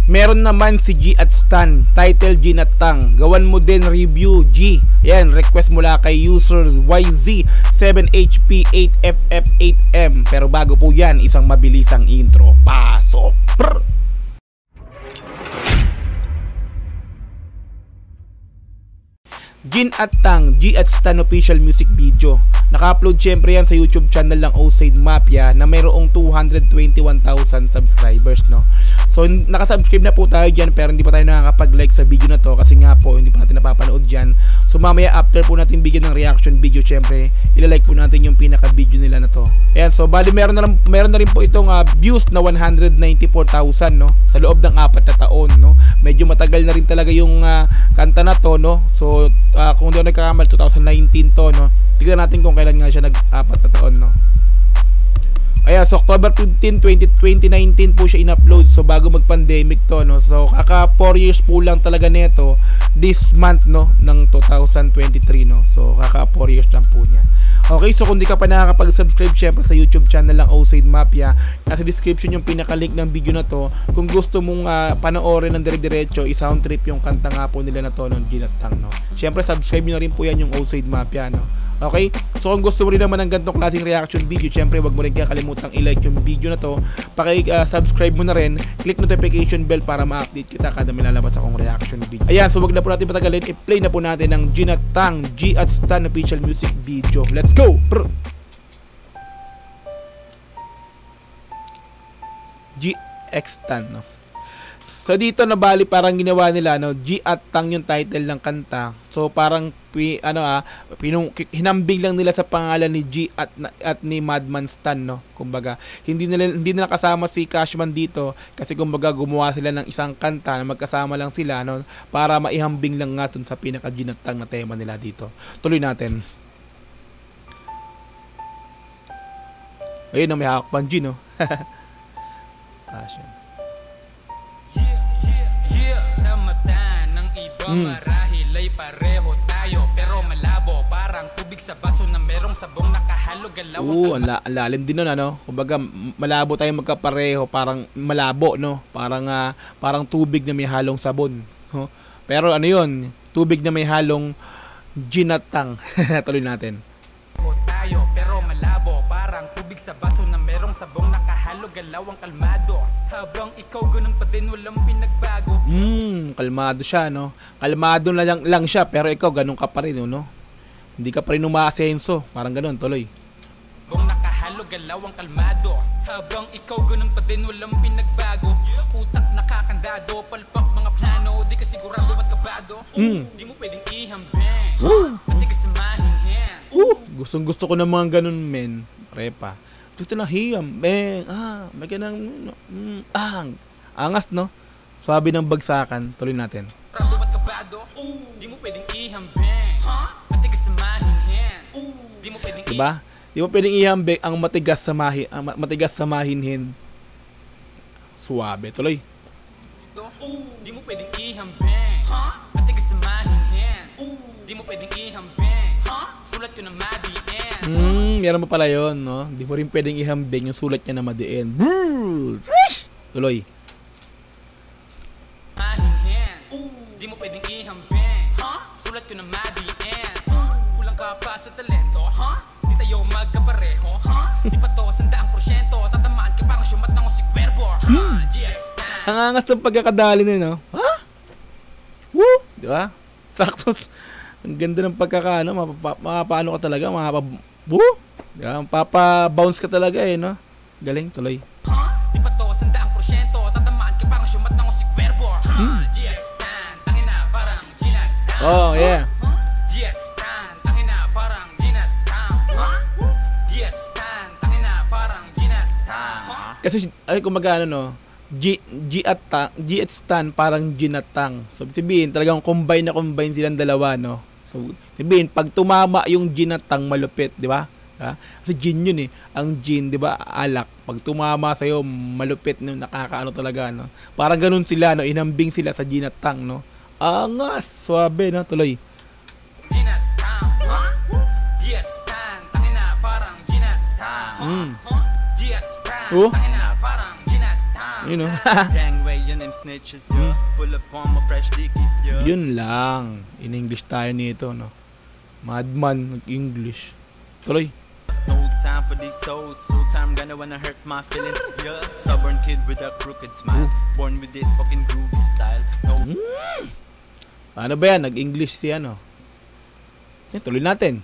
Meron naman si G at Stan, title G at Tang. Gawan mo din review G. Yan, request mula kay user YZ7HP8FF8M. Pero bago po yan, isang mabilisang intro. Pasok! Brr! Jin at Tang, G at Stan official music video. Naka-upload syempre yan sa YouTube channel ng Osade Mafia na mayroong 221,000 subscribers, no? So nakasubscribe na po tayo dyan pero hindi pa tayo nakakapag-like sa video na to kasi nga po hindi pa natin napapanood dyan. So mamaya after po natin bigyan ng reaction video, syempre ilalike po natin yung pinaka-video nila na to. Ayan, so bali meron na rin po itong views na 194,000, no? Sa loob ng 4 na taon, no? Medyo matagal na rin talaga yung kanta na to, no? So kung hindi ako nagkakamali, 2019 to, no? Tignan natin kung kailan nga siya nag-4 na taon, no? Ayan, so October 15, 2019 po siya in-upload. So bago mag-pandemic to, no? So kaka 4 years po lang talaga nito this month, no? Ng 2023, no? So kaka 4 years lang po niya. Okay, so kung di ka pa nakakapag-subscribe syempre sa YouTube channel ng Osade Mafia, nasa description yung pinaka-link ng video na to. Kung gusto mong panoorin ng dire-diretso, i-sound trip yung kanta nga po nila na to ng G at Tang, no? Syempre subscribe nyo na rin po yan yung Osade Mafia, no? Okay, so kung gusto mo rin naman ng ganitong klaseng reaction video, syempre wag mo rin kakalimutang i-like yung video na to. Subscribe mo na rin, click notification bell para ma-update kita kada may lalabas akong reaction video. Ayan, so wag na po natin patagalin, i-play na po natin ng G at Tang, G at Stan official music video. Let's go! Brr. G X Stan, no? So dito na bali parang ginawa nila, no, G at Tang yung title ng kanta. So parang hinambing lang nila sa pangalan ni G at ni Madman Stan, no. Kumbaga, hindi na kasama si Cashman dito kasi kumbaga gumawa sila ng isang kanta na magkasama lang sila, no, para maihambing lang nga dun sa pinaka G at Tang na tema nila dito. Tuloy natin. Ayun, may hawak pang G, no. Marahil ay pareho tayo pero malabo parang tubig sa baso na merong sabong nakahalo galaw. Ang lalim din nun, ano? Kumbaga malabo tayo magkapareho, parang malabo, no? Parang tubig na may halong sabon, no? Pero ano yun? Tubig na may halong G at Tang. Tuloy natin. Tayo pero malabo parang tubig sa baso na merong sabong nakahalo galaw ang kalmado habang ikaw ganun pa din walang pinagbago. Kalmado siya, no? Kalmado na lang siya pero ikaw ganun ka pa rin, no? Hindi ka pa rin umaasenso, parang ganun. Tuloy. Sabong nakahalo galaw ang kalmado habang ikaw ganun pa din walang pinagbago. Utak nakakandado palpak mga plano di ka sigurado at kabado. Di mo pwedeng ihambing at di ka samahin. Gusto ko ng mga ganun, men. Repa. Gusto na hiyam, beng. May ganang angas, no? Swabe ng bagsakan. Tuloy natin. Di mo pwedeng ihambing at di ka samahin. Di mo pwedeng diba? Di mo pwedeng ihambing ang matigas samahinhin. Swabe. Tuloy. Di mo pwedeng ihambing at di ka samahin. Di mo pwedeng ihambing. Sulat yun na madiin. Meron mo pala yun, no? Di mo rin pwedeng ihambing yung sulat niya na madiin. Tuloy. Di mo pwedeng ihambing. Sulat yun na madiin. Kulang ka pa sa talento, di tayo magkapareho, di pa to 100%. Tatamaan ka parang syumat ng si Cuervo. Ang angas ng pagkakadali nila, no? Woo! Di ba? Sakto. Ang ganda ng pagkakaano, mapapaano ka talaga, mapapa-bounce ka talaga, eh, no? Galing, tuloy. Di pa to 100%, tatamaan ka parang syumat ng si Cuervo. G-X-Stan, tangina parang G at Tang. Oh, yeah. G-X-Stan, tangina parang G at Tang. G-X-Stan, tangina parang G at Tang. Kasi, ay, kung mag-ano, no? G at Stan parang G at Tang. So, sabihin, talagang combine silang dalawa, no? So, sabihin, pag tumama yung G at Tang, malupit, di ba? Kasi gin yun, eh. Ang gin, di ba, alak. Pag tumama sa'yo, malupit, no? Nakakaano talaga, no? Parang ganun sila, no? Inambing sila sa G at Tang, no? Angas, swabe, no? Tuloy. G at Tang. G at Stan, tangina parang G at Tang. G at Stan, tangina parang You know. Gangway, your name snitches, yeah. Pull up on my fresh dickies, yeah. Yun lang. In English tayo nito, no. Madman, English. Tuloy. No time for these souls. Full time gonna wanna hurt my feelings, yeah. Stubborn kid with a crooked smile. Born with this fucking groovy style. No. Ano ba yan? Nag-English si ano. Tuloy natin.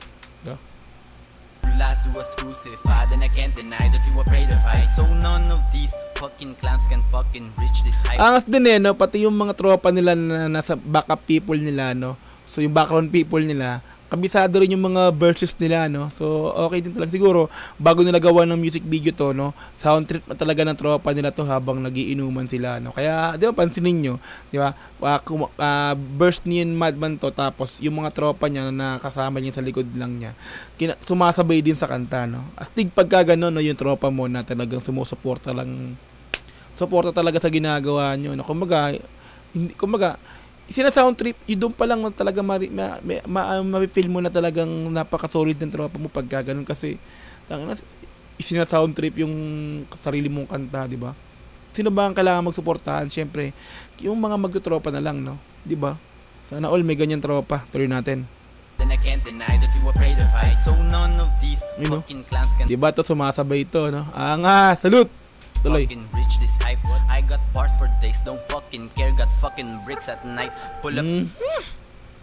Last was crucified, and I can't deny that you were afraid to fight. So none of these fucking clowns can fucking reach this height. Angas din eh, no? Pati yung mga tropa nila na nasa backup people nila, no? So yung background people nila, kabisado rin yung mga verses nila, no? So okay din talaga siguro bago nila gawa ng music video to, no? Sound trip na talaga ng tropa nila to habang nagiinuman sila, no? Kaya di ba pansinin nyo, di ba? Burst niya yung Madman to, tapos yung mga tropa niya na kasama niya sa likod lang niya sumasabay din sa kanta, no? Astig pagka gano'n, no? Yung tropa mo na talagang sumusuporta talaga sa ginagawa nyo, no? Kumbaga sina-sound trip, yun doon pa lang talaga ma-feel mo na talagang napaka-solid ng tropa mo pag gano'n kasi sina-sound trip yung sarili mong kanta, di ba? Sino ba ang kailangan magsuportahan? Siyempre, yung mga magtutropa na lang, no? Di ba? Sana all may ganyan tropa. Tuloy natin. Then I can't deny that you were afraid to fight. So none of these fucking clowns can. Di ba to sumasabay ito, no? Salute! Tuloy. Fucking reach this hype. I got bars for days, don't fucking care. Got fucking bricks at night. Pull up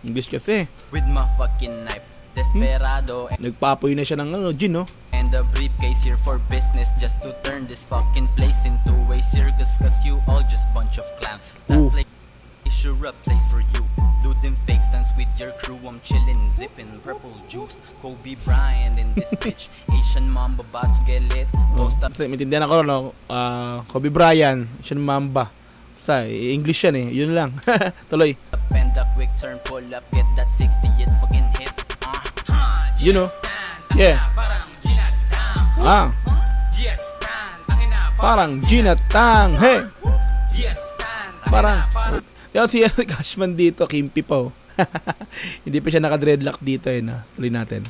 English kasi. with my fucking knife. Desperado Nagpapoy na siya ng gin, no? and a briefcase here for business, just to turn this fucking place into a circus. Cause you all just bunch of clowns. That place is sure a place for you. Do them fake stunts with your crew. I'm chillin', zipping purple juice. Kobe Bryant in this bitch. Asian Mamba about to get lit. Kasi maintindihan ako, no? Kobe Bryant, Asian Mamba. Basta, English yan eh. Yun lang. Tuloy. And a quick turn, pull up, get that 60th fucking hit. You know? Yeah. Parang Ginatang. Hey! Parang yung si Cashman dito, Kimpi pa, oh. Hindi pa siya naka-dreadlock dito, eh, na. Tuloy natin.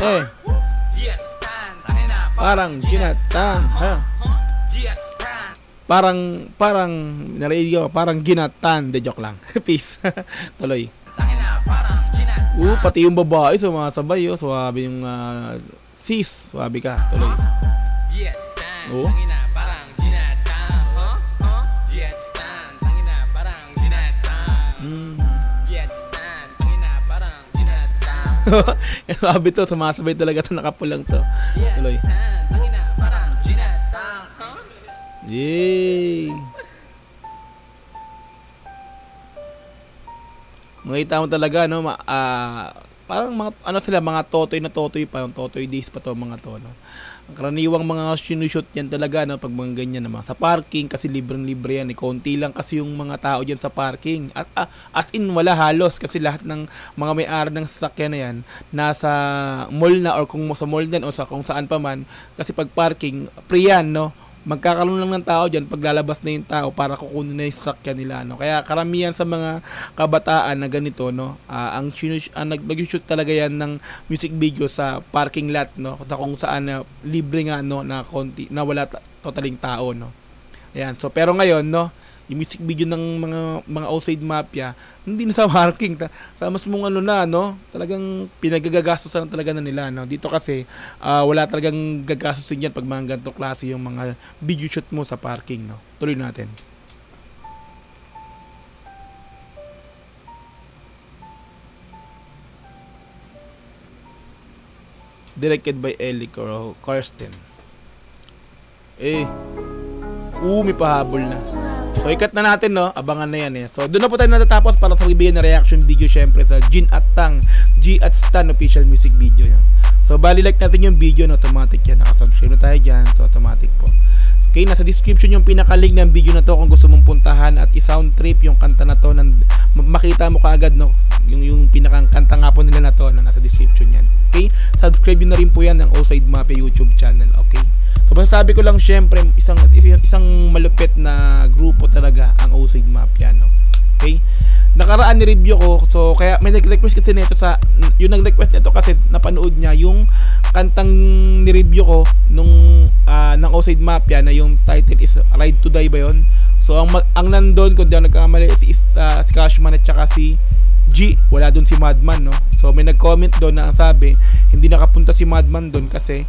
Eh. Parang Ginatang. Ha? Parang narinig ko, parang Ginatan. De joke lang. Peace. Tuloy. Pati yung babae sumasabay, oh. Suwabe yung sis. Suwabe ka. Tuloy. Oh. Sabi to, sumasabay talaga ito, nakapulang to. Tuloy. Yay! Makita mo talaga, no? Parang mga, ano sila, mga totoy na totoy pa, yung totoy days pa to, mga to, no? Ang karaniwang mga sinushoot yan talaga, no? Pag mga ganyan naman. Sa parking, kasi libreng-libre yan, eh. Konti lang kasi yung mga tao dyan sa parking. At as in, wala halos. Kasi lahat ng mga may-ari ng sasakyan na yan, nasa mall na, or kung sa mall din, o sa kung saan pa man. Kasi pag parking, free yan, no? Magkakaroon lang ng tao dyan pag lalabas na yung tao para kukunin na yung sasakyan nila, no? Kaya karamihan sa mga kabataan na ganito, no, nag-shoot talaga yan ng music video sa parking lot, no, kung saan libre nga, no, na konti, na wala totaling tao, no. Ayan, so pero ngayon, no, yung music video ng mga outside mafia, hindi na sa parking, sa mas mong ano na, no, talagang pinagagastos na talaga na nila, no. Dito kasi wala talagang gagastusin yan pag mga ganito klase yung mga video shoot mo sa parking, no. Tuloy natin. Directed by Ellie Karsten. May pahabol na. So, ikat na natin, no? Abangan na yan, eh. So, doon na po tayo natatapos para sa magbigay na reaction video, syempre, sa Gin at Tang, G at Stan official music video yan. So, bali like natin yung video, no? Automatic yan. Nakasubscribe na tayo dyan. So, automatic po. Okay, nasa description yung pinaka-link ng video na to kung gusto mong puntahan at i-sound trip yung kanta na to. Makita mo kaagad, no? Yung pinakang-kanta nga po nila na to, na nasa description yan. Okay? Subscribe yun na rin po yan ng Outside Mafia YouTube channel. Okay? So, masasabi ko lang, syempre, isang malupit na grupo talaga ang Outside Mafia, no? Okay? nakaraan ni-review ko, so kaya may nag-request kasi nito sa, yung nag-request nito kasi napanood niya yung kantang ni-review ko nung ng Outside Mafia na yung title is Ride to Die ba yun? So ang nandun, kung di ako nagkakamali, si Cashman at saka si G, wala doon si Madman, no? So may nag-comment doon na ang sabi, hindi nakapunta si Madman doon kasi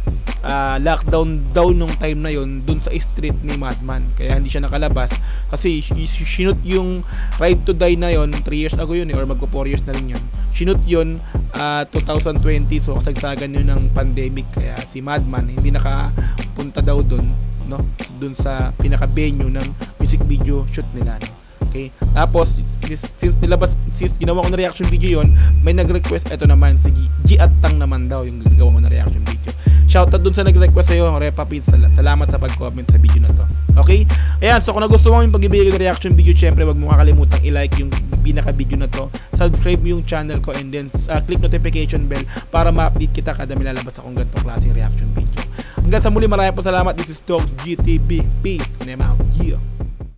lockdown daw nung time na yon doon sa street ni Madman, kaya hindi siya nakalabas kasi sinut yung Ride to Die na yon 3 years ago yun or magpo 4 years na rin yun, sinut yun 2020, so kasagsagan yun ng pandemic, kaya si Madman hindi nakapunta daw doon, no? Doon sa pinaka venue ng music video shoot nila, no? Okay, tapos since ginawa ko na reaction video yon, may nag-request, ito naman si G at Tang naman daw yung gagawa ko na reaction video. Shoutout dun sa nag-request sa'yo, Repa Pins, salamat sa pag-comment sa video na to. Okay, ayan, so kung nagustuhan mo yung pagbibigay ng reaction video, syempre wag mo kakalimutang i-like yung pinaka video na to, subscribe yung channel ko, and then click notification bell para ma-update kita kada may lalabas akong ganitong klaseng reaction video. Hanggang sa muli, maraming po salamat. This is Dogs GTV, peace and I'm out. Yeah.